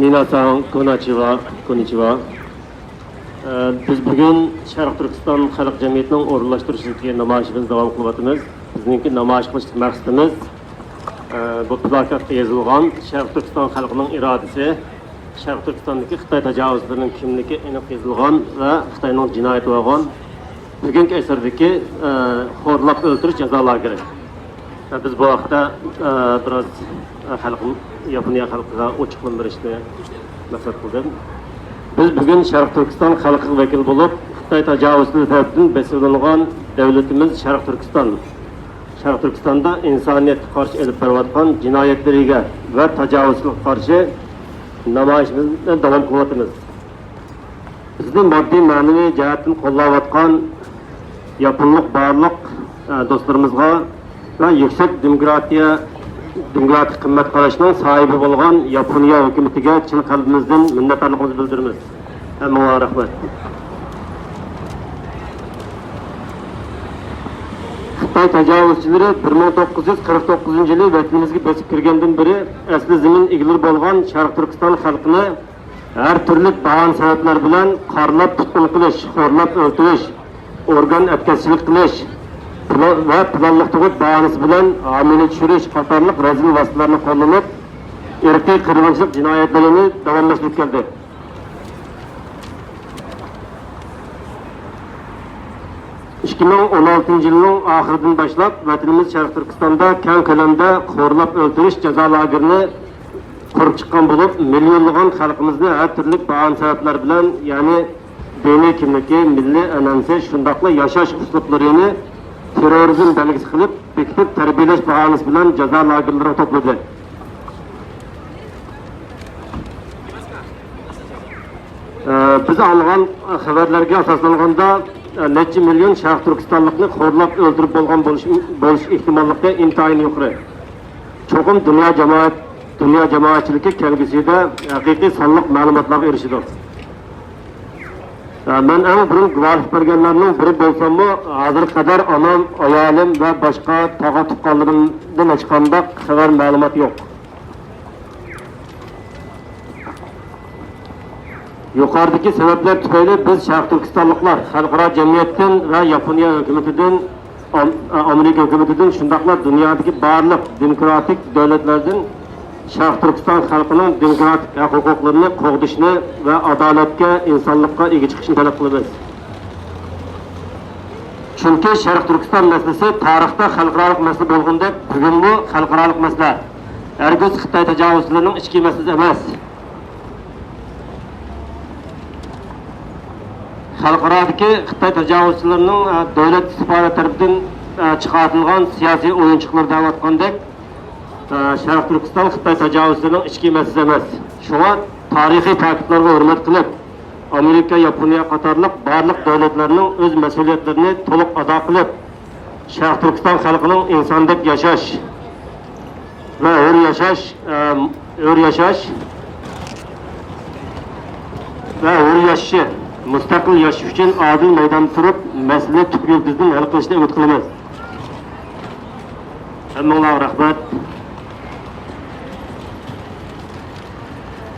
Minasan, konnichiwa. Biz bugün Şarq Türkistan Xalq Cemiyetining o'rinlashtirishidagi namoyishimizni davom qilyapmiz. Bizningki namoyish qilish maqsadimiz bu plakatda yozilgan Şarq Türkistan xalqining irodasi, Şarq Türkistondagi Xitoy tajovuzlarining kimligi aniq yozilgan va Xitoyning jinoyati bo'lgan bugungi asrdagi xo'rlab o'ldirish jazo lageri. Biz bu vaqtda biroz Yaponiya xalqiga ochiqlantirishni maqsad qildim. Biz bugün Şarq Türkistan xalqi vakil bo'lib, Xitoy tajovuzlari tarafidan besilingan davlatimiz Şarq Türkistan. Şarq Türkistan'da insoniyatga qarshi elib borayotgan jinoyatlariga va tajovuzlarga qarshi namoyishimizni davom qilyapmiz. Bizni moddiy ma'naviy jihatdan qo'llayotgan yaponlik barliq do'stlarimizga va yuksak demokratik qimmat qarashning sahibi bo'lgan Yaponiya hukumatiga chin qalbimizdan minnatdorligimizni bildiramiz. Hammaga rahmat. Xitoy tajovuzchilari 1949-yili vatanimizga bosib kirgandan beri asli zamin egilib bo'lgan Sharq Turkiston xalqini har turli bahon sabablar bilan qorlab tutqun qilish, xo'rlab o'ldirish, organ atkazchilik qilish va planliq tug'ut bahonasi bilan homiylik tushirish qatorliq razil vositalarni qo'llanib, irqiy qirg'inchilik jinoyatlarini davomlashtirib keldi. yilning oxiridan boshlab vatanimiz Sharq Turkistonda keng ko'lamda xo'rlab o'ldirish jazo lagerini qurib chiqqan bo'lib, millionlagan xalqimizni har turli bahon sabablar bilan, ya'ni diniy kimligi, milliy an'anasi, shundaqla yashash uslublarini terrorizm belgisi qilib, bekitib tarbiyalash bahonasi bilan jazo lagerlariga to'pladi. Biz olgan xabarlarga asoslanganda necha million Sharq Turkistonlikni xo'rlab o'ldirib bo'lgan bo'lish ehtimolligi intayin yuqori. Cho'qim dunyo jamoatchiligi kelgusida haqiqiy sonliq ma'lumotlarga erishdi. Men eng burun guvohlik berganlarning biri bo'lsam-mu, hozir qadar onam, ayolim va boshqa tog'a tuqqanlarimdan hech qanday xabar ma'lumot yo'q. Yuqoridagi sabablar tufayli biz Sharq Turkistonliklar xalqaro jamiyatdan va Yaponiya hukumatidan, Amerika hukumatidan, shundaqla dunyodagi barliq demokratik davlatlardan Sharq Turkiston xalqining demokratik huquqlarini qo'g'dishni va adolatga, insonlikqa ega chiqishni talab qilamiz. Chunki Sharq Turkiston masalasi tarixda xalqaro masala bo'lganda, bugun bu xalqaro masala. Hargiz Xitoy tajovuzlarining ichki masalasi emas. Xalqarodagi Xitoy tajovuzchilarining davlat istihboroti tomonidan chiqarilgan siyosiy o'yinchiqlar da'vatgandek, Sharq Turkiston Xitoy tajovuzlarining ichki masalasi emas. Shunga tarixiy faktlarga hurmat qilib, Amerika, Yaponiya qatorliq barliq davlatlarning o'z mas'uliyatlarini to'liq ado qilib, Sharq Turkiston xalqining insondek yashash va hur yashashi mustaqil yashash uchun adil maydonda turib, masala tub yildizni hal qilishni umid qilamiz. Hammaga rahmat.